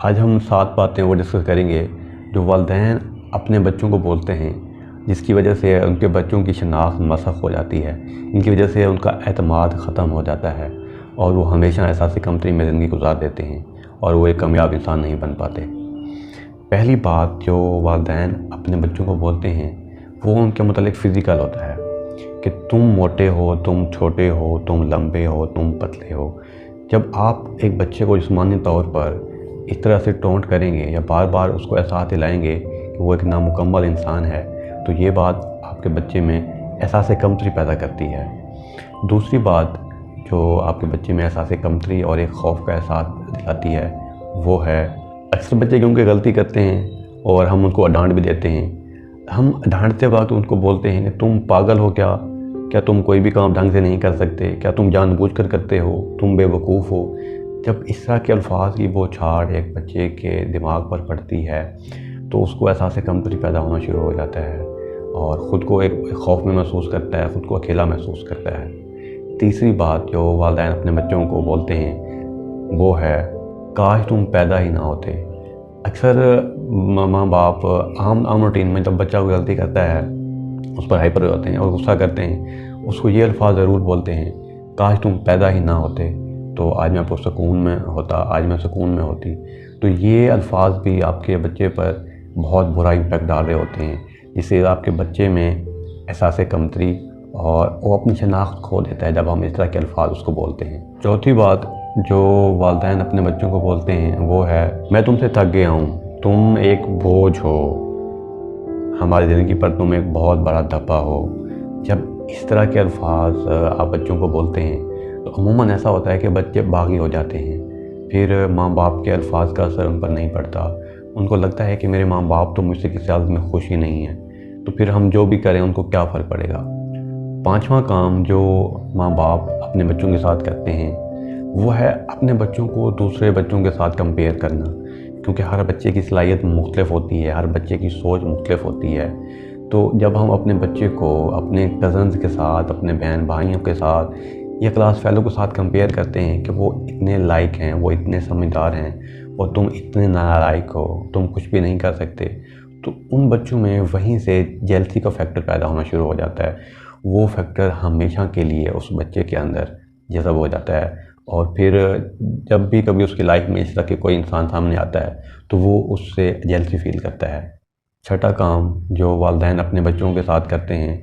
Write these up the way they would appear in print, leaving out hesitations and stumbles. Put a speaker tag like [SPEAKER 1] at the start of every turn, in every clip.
[SPEAKER 1] آج ہم 7 باتیں وہ ڈسکس کریں گے جو والدین اپنے بچوں کو بولتے ہیں، جس کی وجہ سے ان کے بچوں کی شناخت مسخ ہو جاتی ہے، ان کی وجہ سے ان کا اعتماد ختم ہو جاتا ہے اور وہ ہمیشہ احساس کمتری میں زندگی گزار دیتے ہیں اور وہ ایک کامیاب انسان نہیں بن پاتے۔ پہلی بات جو والدین اپنے بچوں کو بولتے ہیں وہ ان کے متعلق فزیکل ہوتا ہے کہ تم موٹے ہو، تم چھوٹے ہو، تم لمبے ہو، تم پتلے ہو۔ جب آپ ایک بچے کو جسمانی طور پر اس طرح سے ٹونٹ کریں گے یا بار بار اس کو احساس دلائیں گے کہ وہ ایک نامکمل انسان ہے، تو یہ بات آپ کے بچے میں احساس کمتری پیدا کرتی ہے۔ دوسری بات جو آپ کے بچے میں احساس کمتری اور ایک خوف کا احساس دلاتی ہے وہ ہے، اکثر بچے کیونکہ غلطی کرتے ہیں اور ہم ان کو ڈانٹ بھی دیتے ہیں، ہم ڈانٹتے وقت ان کو بولتے ہیں کہ تم پاگل ہو کیا تم کوئی بھی کام ڈھنگ سے نہیں کر سکتے، کیا تم جان بوجھ کر کرتے ہو، تم بے وقوف ہو۔ جب اس طرح کے الفاظ کی بوچھاڑ ایک بچے کے دماغ پر پڑتی ہے تو اس کو احساس کمتری پیدا ہونا شروع ہو جاتا ہے اور خود کو ایک خوف میں محسوس کرتا ہے، خود کو اکیلا محسوس کرتا ہے۔ تیسری بات جو والدین اپنے بچوں کو بولتے ہیں وہ ہے، کاش تم پیدا ہی نہ ہوتے۔ اکثر ماں باپ عام روٹین میں جب بچہ کوئی غلطی کرتا ہے اس پر ہائپر ہو جاتے ہیں اور غصہ کرتے ہیں، اس کو یہ الفاظ ضرور بولتے ہیں، کاش تم پیدا ہی نہ ہوتے تو آج میں پرسکون میں ہوتا، آج میں سکون میں ہوتی۔ تو یہ الفاظ بھی آپ کے بچے پر بہت برا امپیکٹ ڈال رہے ہوتے ہیں، جس سے آپ کے بچے میں احساس کمتری اور وہ اپنی شناخت کھو دیتا ہے جب ہم اس طرح کے الفاظ اس کو بولتے ہیں۔ چوتھی بات جو والدین اپنے بچوں کو بولتے ہیں وہ ہے، میں تم سے تھک گیا ہوں، تم ایک بوجھ ہو، ہماری زندگی پر تم ایک بہت بڑا دھبا ہو۔ جب اس طرح کے الفاظ آپ بچوں کو بولتے ہیں تو عموماً ایسا ہوتا ہے کہ بچے باغی ہو جاتے ہیں، پھر ماں باپ کے الفاظ کا اثر ان پر نہیں پڑتا، ان کو لگتا ہے کہ میرے ماں باپ تو مجھ سے کسی حالت میں خوش ہی نہیں ہیں، تو پھر ہم جو بھی کریں ان کو کیا فرق پڑے گا۔ پانچواں کام جو ماں باپ اپنے بچوں کے ساتھ کرتے ہیں وہ ہے اپنے بچوں کو دوسرے بچوں کے ساتھ کمپیئر کرنا، کیونکہ ہر بچے کی صلاحیت مختلف ہوتی ہے، ہر بچے کی سوچ مختلف ہوتی ہے۔ تو جب ہم اپنے بچے کو اپنے کزنز کے ساتھ، اپنے بہن بھائیوں کے ساتھ یا کلاس فیلو کے ساتھ کمپیئر کرتے ہیں کہ وہ اتنے لائق ہیں، وہ اتنے سمجھدار ہیں اور تم اتنے نالائق ہو، تم کچھ بھی نہیں کر سکتے، تو ان بچوں میں وہیں سے جیلسی کا فیکٹر پیدا ہونا شروع ہو جاتا ہے۔ وہ فیکٹر ہمیشہ کے لیے اس بچے کے اندر جذب ہو جاتا ہے اور پھر جب بھی کبھی اس کی لائف میں اس طرح کے کوئی انسان سامنے آتا ہے تو وہ اس سے جیلسی فیل کرتا ہے۔ چھٹا کام جو والدین اپنے بچوں کے ساتھ کرتے ہیں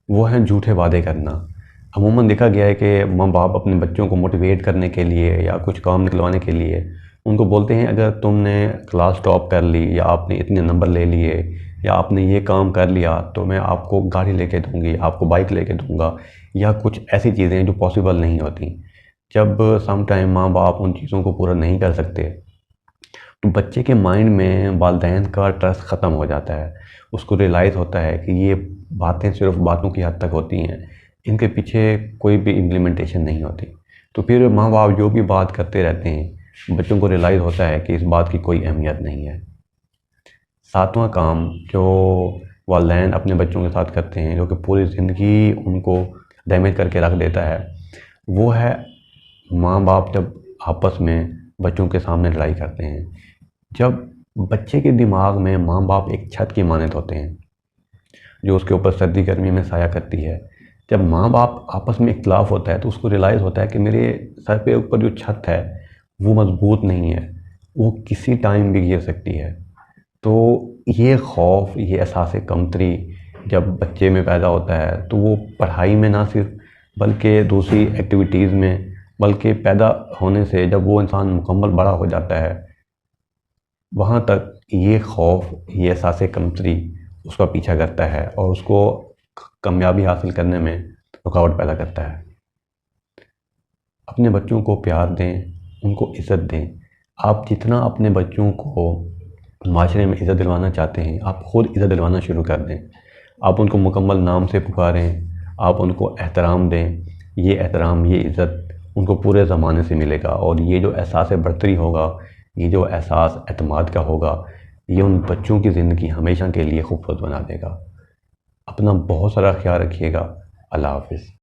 [SPEAKER 1] وہ ہیں جھوٹے وعدے کرنا۔ عموماً دیکھا گیا ہے کہ ماں باپ اپنے بچوں کو موٹیویٹ کرنے کے لیے یا کچھ کام نکلوانے کے لیے ان کو بولتے ہیں، اگر تم نے کلاس ٹاپ کر لی یا آپ نے اتنے نمبر لے لیے یا آپ نے یہ کام کر لیا تو میں آپ کو گاڑی لے کے دوں گی، آپ کو بائک لے کے دوں گا، یا کچھ ایسی چیزیں جو پاسبل نہیں ہوتی۔ جب سم ٹائم ماں باپ ان چیزوں کو پورا نہیں کر سکتے تو بچے کے مائنڈ میں والدین کا ٹرسٹ ختم ہو جاتا ہے، اس کو ریلائز ہوتا ہے کہ یہ باتیں صرف باتوں کی حد تک ہوتی ہیں، ان کے پیچھے کوئی بھی امپلیمنٹیشن نہیں ہوتی۔ تو پھر ماں باپ جو بھی بات کرتے رہتے ہیں، بچوں کو ریلائز ہوتا ہے کہ اس بات کی کوئی اہمیت نہیں ہے۔ ساتواں کام جو والدین اپنے بچوں کے ساتھ کرتے ہیں جو کہ پوری زندگی ان کو ڈیمیج کر کے رکھ دیتا ہے وہ ہے، ماں باپ جب آپس میں بچوں کے سامنے لڑائی کرتے ہیں، جب بچے کے دماغ میں ماں باپ ایک چھت کی مانند ہوتے ہیں جو اس کے اوپر سردی گرمی میں سایہ کرتی ہے، جب ماں باپ آپس میں اختلاف ہوتا ہے تو اس کو ریلائز ہوتا ہے کہ میرے سر پہ اوپر جو چھت ہے وہ مضبوط نہیں ہے، وہ کسی ٹائم بھی گر سکتی ہے۔ تو یہ خوف، یہ احساس کمتری جب بچے میں پیدا ہوتا ہے تو وہ پڑھائی میں نہ صرف بلکہ دوسری ایکٹیویٹیز میں، بلکہ پیدا ہونے سے جب وہ انسان مکمل بڑا ہو جاتا ہے وہاں تک یہ خوف، یہ احساس کمتری اس کا پیچھا کرتا ہے اور اس کو کامیابی حاصل کرنے میں رکاوٹ پیدا کرتا ہے۔ اپنے بچوں کو پیار دیں، ان کو عزت دیں۔ آپ جتنا اپنے بچوں کو معاشرے میں عزت دلوانا چاہتے ہیں، آپ خود عزت دلوانا شروع کر دیں۔ آپ ان کو مکمل نام سے پکاریں، آپ ان کو احترام دیں۔ یہ احترام، یہ عزت ان کو پورے زمانے سے ملے گا اور یہ جو احساس برتری ہوگا، یہ جو احساس اعتماد کا ہوگا، یہ ان بچوں کی زندگی ہمیشہ کے لیے خوبصورت بنا دے گا۔ اپنا بہت سارا خیال رکھیے گا۔ اللہ حافظ۔